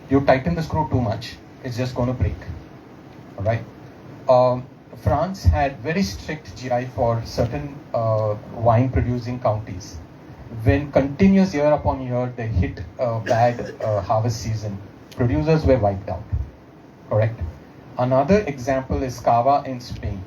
You tighten the screw too much, it's just going to break. All right. France had very strict GI for certain wine producing counties. When continuous year upon year they hit a bad harvest season, producers were wiped out. Correct. Another example is Cava in Spain.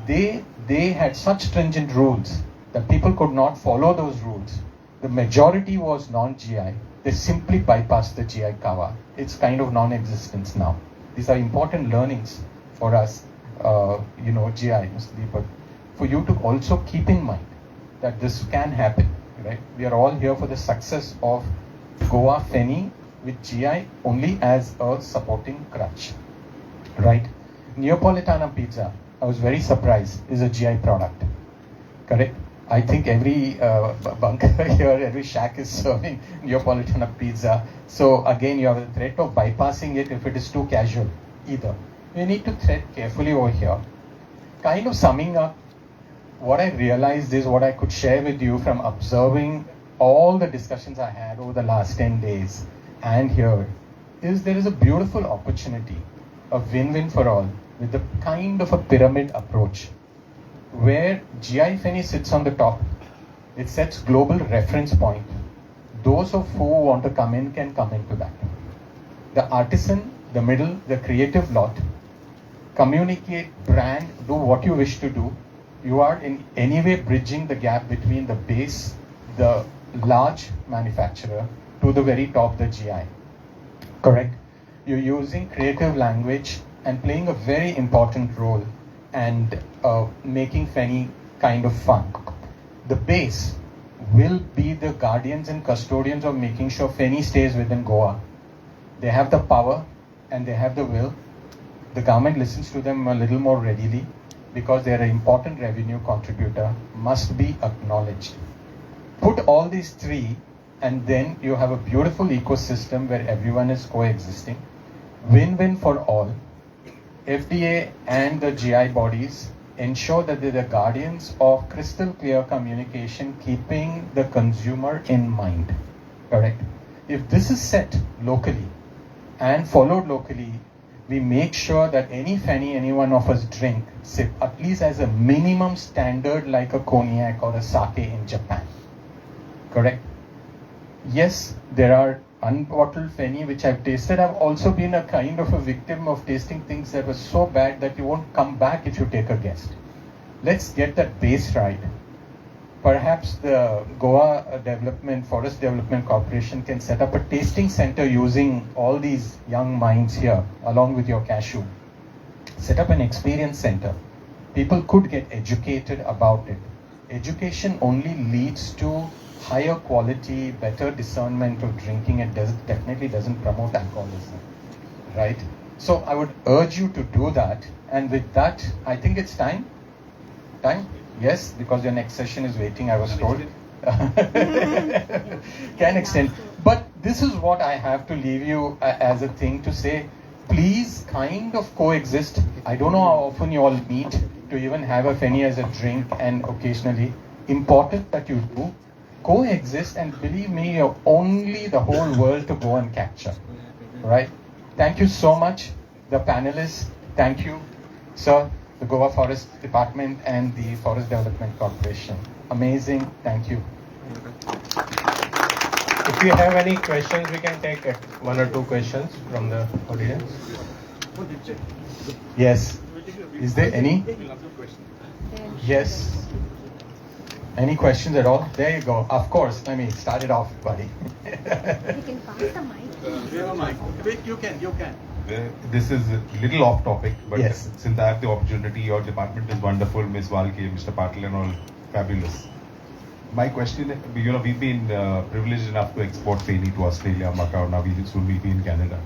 They had such stringent rules that people could not follow those rules. The majority was non-GI. They simply bypassed the GI Cava. It's kind of non-existence now. These are important learnings for us, GI, but for you to also keep in mind that this can happen, right? We are all here for the success of Goa Feni with GI only as a supporting crutch, right? Neapolitana pizza, I was very surprised, is a GI product, correct? I think every bunker here, every shack is serving Neapolitana pizza. So again, you have the threat of bypassing it if it is too casual, either. You need to tread carefully over here. Kind of summing up, what I realized is what I could share with you from observing all the discussions I had over the last 10 days and here is there is a beautiful opportunity, a win-win for all with the kind of a pyramid approach where GI Feni sits on the top. It sets global reference point. Those of who want to come in can come into that. The artisan, the middle, the creative lot, communicate, brand, do what you wish to do. You are in any way bridging the gap between the base, the large manufacturer, to the very top, the GI. Correct? You're using creative language and playing a very important role and making Feni kind of fun. The base will be the guardians and custodians of making sure Feni stays within Goa. They have the power and they have the will. The government listens to them a little more readily because they're an important revenue contributor, must be acknowledged. Put all these three and then you have a beautiful ecosystem where everyone is coexisting. Win-win for all. FDA and the GI bodies ensure that they're the guardians of crystal clear communication, keeping the consumer in mind. Correct? If this is set locally and followed locally, we make sure that any Feni any one of us drink, sip, at least as a minimum standard like a cognac or a sake in Japan. Correct? Yes, there are unbottled Feni which I've tasted. I've also been a kind of a victim of tasting things that were so bad that you won't come back if you take a guest. Let's get that base right. Perhaps the Goa Forest Development Corporation can set up a tasting center using all these young minds here, along with your Cashew. Set up an experience center. People could get educated about it. Education only leads to higher quality, better discernment of drinking. It definitely doesn't promote alcoholism, right? So I would urge you to do that. And with that, I think it's time. Time? Yes, because your next session is waiting, I was told. Can extend. But this is what I have to leave you as a thing to say. Please kind of coexist. I don't know how often you all meet to even have a Feni as a drink and occasionally. Important that you do. Coexist, and believe me, you're only the whole world to go and capture. Right? Thank you so much, the panelists. Thank you, sir, the Goa Forest Department and the Forest Development Corporation. Amazing. Thank you. If you have any questions, we can take one or two questions from the audience. Yes. Is there any? Yes. Any questions at all? There you go. Of course. Let me start it off, buddy. You can pass the mic. We have a mic. Wait, you can. This is a little off topic, but yes, since I have the opportunity, your department is wonderful, Ms. Walke, Mr. Patil and all, fabulous. My question, we've been privileged enough to export Feni to Australia, Macau, now soon we'll be in Canada.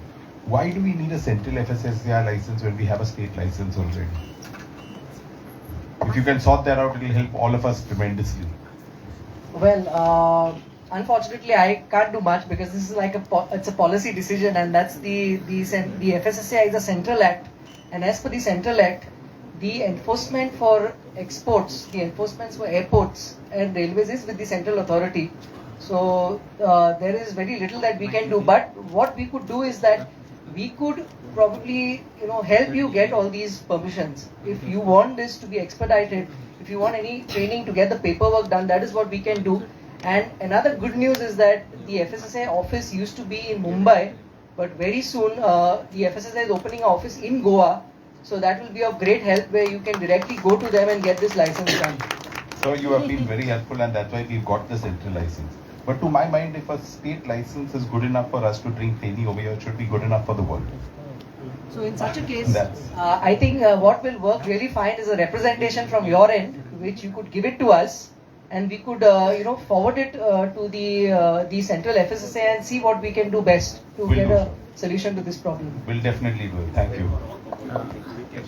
Why do we need a central FSSAI license when we have a state license already? If you can sort that out, it will help all of us tremendously. Well, unfortunately, I can't do much because this is like it's a policy decision, and that's the FSSAI is a central act, and as per the central act, the enforcement for exports, the enforcement for airports and railways is with the central authority. So there is very little that we can do. But what we could do is that we could probably help you get all these permissions. If you want this to be expedited, if you want any training to get the paperwork done, that is what we can do. And another good news is that the FSSAI office used to be in Mumbai, but very soon the FSSAI is opening an office in Goa. So that will be of great help, where you can directly go to them and get this license done. So you have been very helpful, and that's why we've got the central license. But to my mind, if a state license is good enough for us to drink Feni over here, it should be good enough for the world. So in such a case, I think what will work really fine is a representation from your end, which you could give it to us, and we could forward it to the central FSSAI and see what we can do best to get a solution to this problem. We'll definitely do it. Thank you.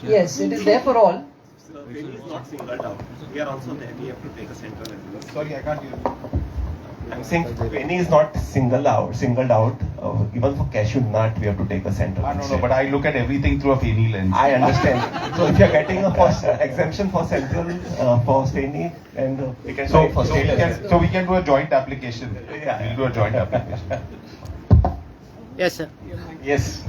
Yes, it is there for all. So Feni is not singled out. We are also there. We have to take a central license. Sorry, I can't hear you. I'm saying Feni is not singled out. Even for cashew nut, we have to take a central. No, but I look at everything through a Feni lens. I understand. So if you are getting a exemption for central for Feni, and we can try for state. So we can do a joint application. Yeah. We'll do a joint application. Yes, sir. Yes.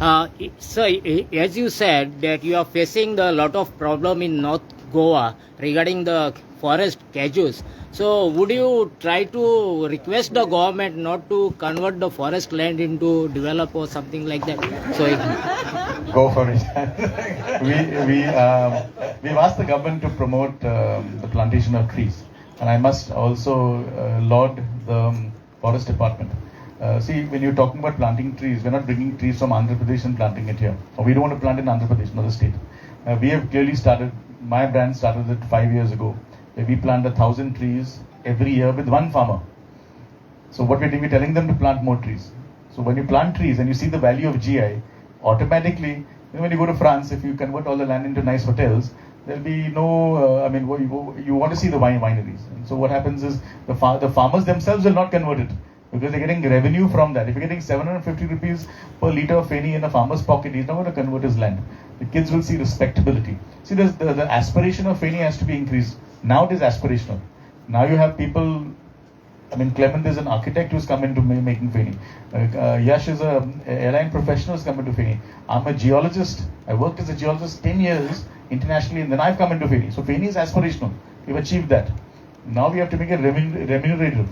So, as you said that you are facing a lot of problem in North Goa regarding the forest cashews. So, would you try to request the government not to convert the forest land into develop or something like that? So, Go for it. We've asked the government to promote the plantation of trees, and I must also laud the forest department. See, when you're talking about planting trees, we're not bringing trees from Andhra Pradesh and planting it here. Or we don't want to plant in Andhra Pradesh, another state. We have clearly started, my brand started it 5 years ago. We plant 1,000 trees every year with one farmer. So what we're doing, we're telling them to plant more trees. So when you plant trees and you see the value of GI, automatically, when you go to France, if you convert all the land into nice hotels, there'll be no, you want to see the wineries. And so what happens is the farmers themselves will not convert it, because they're getting revenue from that. If you're getting 750 rupees per litre of Feni in a farmer's pocket, he's not going to convert his land. The kids will see respectability. See, the aspiration of Feni has to be increased. Now it is aspirational. Now you have people, Clement is an architect who's come into making Feni. Yash is an airline professional who's come into Feni. I'm a geologist. I worked as a geologist 10 years internationally, and then I've come into Feni. So Feni is aspirational. We've achieved that. Now we have to make it remunerative.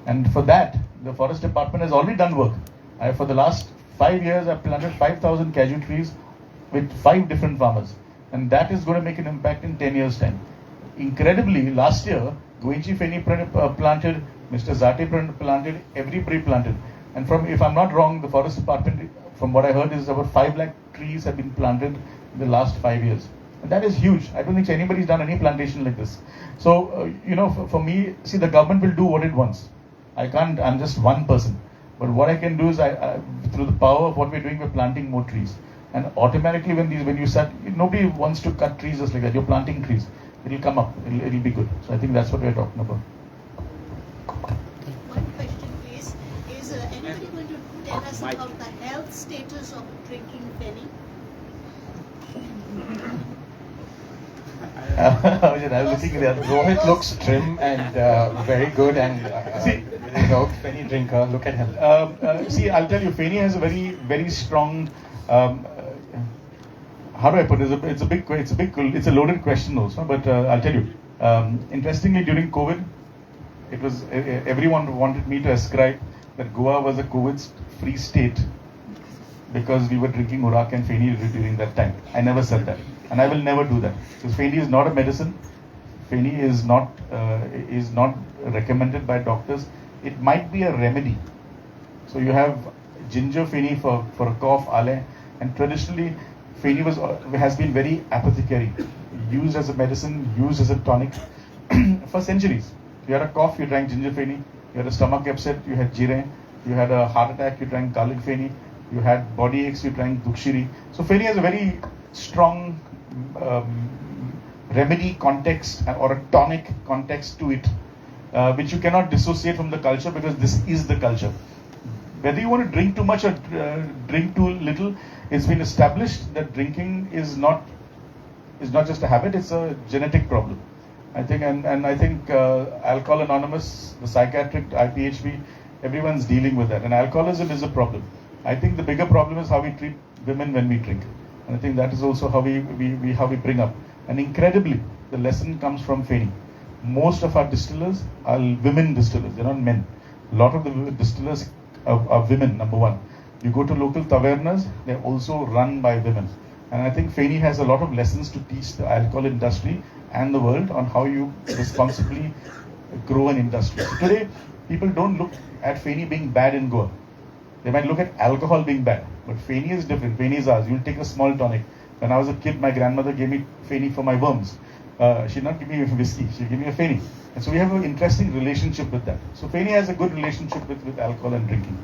And for that, the forest department has already done work. For the last 5 years, I've planted 5,000 cashew trees with 5 different farmers. And that is going to make an impact in 10 years' time. Incredibly, last year, Goan Feni planted, Mr. Zate planted, everybody planted. And if I'm not wrong, the forest department, from what I heard, is about 5 lakh trees have been planted in the last 5 years. And that is huge. I don't think anybody's done any plantation like this. So, for me, see, the government will do what it wants. I'm just one person. But what I can do is, through the power of what we're doing, we're planting more trees. And automatically, when you start, nobody wants to cut trees just like that. You're planting trees. It'll come up. It'll be good. So I think that's what we're talking about. One question, please. Is anybody going to tell us about the health status of drinking Feni? I was looking at Rohit looks trim and very good, and Feni drinker. Look at him. See, I'll tell you, Feni has a very, very strong. How do I put it? It's a loaded question also. But I'll tell you. Interestingly, during COVID, it was everyone wanted me to ascribe that Goa was a COVID-free state because we were drinking Urak and Feni during that time. I never said that, and I will never do that. Because Feni is not a medicine. Feni is not recommended by doctors. It might be a remedy. So you have ginger Feni for a cough, and traditionally Feni has been very apothecary, used as a medicine, used as a tonic for centuries. You had a cough, you drank ginger Feni. You had a stomach upset, you had jire. You had a heart attack, you drank garlic Feni. You had body aches, you drank dukshiri. So Feni has a very strong remedy context or a tonic context to it, which you cannot dissociate from the culture, because this is the culture. Whether you want to drink too much or drink too little, it's been established that drinking is not just a habit, it's a genetic problem. I think, and I think Alcohol Anonymous, the psychiatric, IPHB, everyone's dealing with that. And alcoholism is a problem. I think the bigger problem is how we treat women when we drink. And I think that is also how we bring up. And incredibly, the lesson comes from Feni. Most of our distillers are women distillers, they're not men. A lot of the distillers are women, number one. You go to local tavernas, they're also run by women. And I think Feni has a lot of lessons to teach the alcohol industry and the world on how you responsibly grow an industry. So today, people don't look at Feni being bad in Goa. They might look at alcohol being bad, but Feni is different. Feni is ours. You'll take a small tonic. When I was a kid, my grandmother gave me Feni for my worms. She did not give me whiskey. She gave me a Feni. And so we have an interesting relationship with that. So Feni has a good relationship with alcohol and drinking.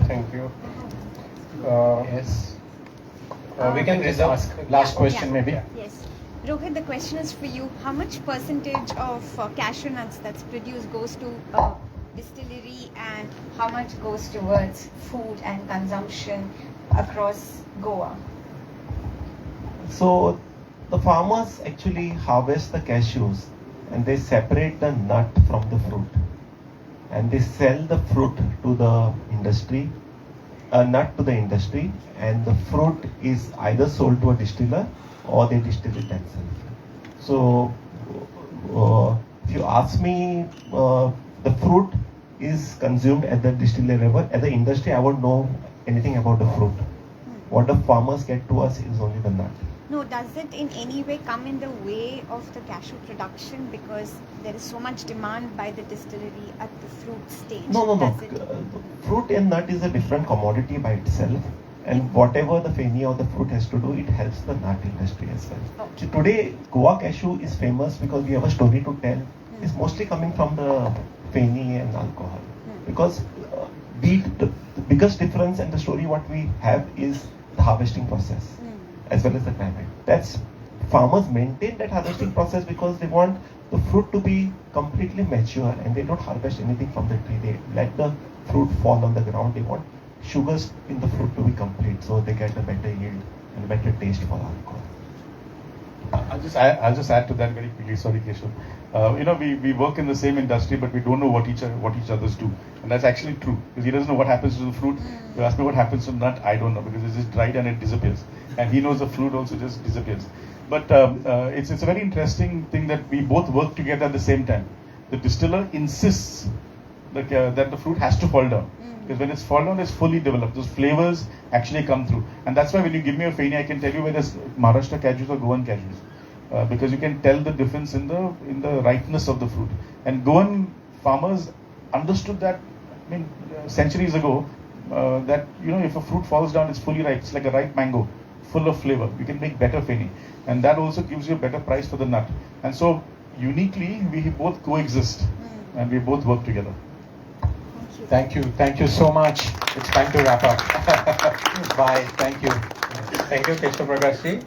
Thank you. Yes. We can just reserve. ask last question maybe. Yes. Rohit, the question is for you. How much percentage of cashew nuts that's produced goes to distillery and how much goes towards food and consumption across Goa? So the farmers actually harvest the cashews and they separate the nut from the fruit. And they sell the fruit to the industry, nut to the industry, and the fruit is either sold to a distiller or they distill it themselves. So, if you ask me, the fruit is consumed at the distillery level. At the industry, I won't know anything about the fruit. What the farmers get to us is only the nut. No, does it in any way come in the way of the cashew production because there is so much demand by the distillery at the fruit stage? No. Does it- Fruit and nut is a different commodity by itself. And whatever the Feni or the fruit has to do, it helps the nut industry as well. Okay. So today, Goa cashew is famous because we have a story to tell. It's mostly coming from the Feni and alcohol. Because the biggest difference and the story what we have is the harvesting process as well as the climate. That's farmers maintain that harvesting process because they want the fruit to be completely mature and they don't harvest anything from the tree. They let the fruit fall on the ground. They want sugars in the fruit to be complete so they get a better yield and a better taste for alcohol. I'll just add to that very quickly. Sorry, Cashew. We work in the same industry, but we don't know what each others do, and that's actually true. Because he doesn't know what happens to the fruit. You ask me what happens to the nut, I don't know because it's just dried and it disappears. And he knows the fruit also just disappears. But it's a very interesting thing that we both work together at the same time. The distiller insists that the fruit has to fall down. Because when it's fall down, it's fully developed. Those flavors actually come through. And that's why when you give me a Feni, I can tell you whether it's Maharashtra cashews or Goan cashews. Because you can tell the difference in the ripeness of the fruit. And Goan farmers understood that, centuries ago, that if a fruit falls down, it's fully ripe. It's like a ripe mango, full of flavor. You can make better Feni. And that also gives you a better price for the nut. And so, uniquely, we both coexist. And we both work together. Thank you so much. It's time to wrap up. Bye. Thank you. Thank you, Keshav Prakash ji.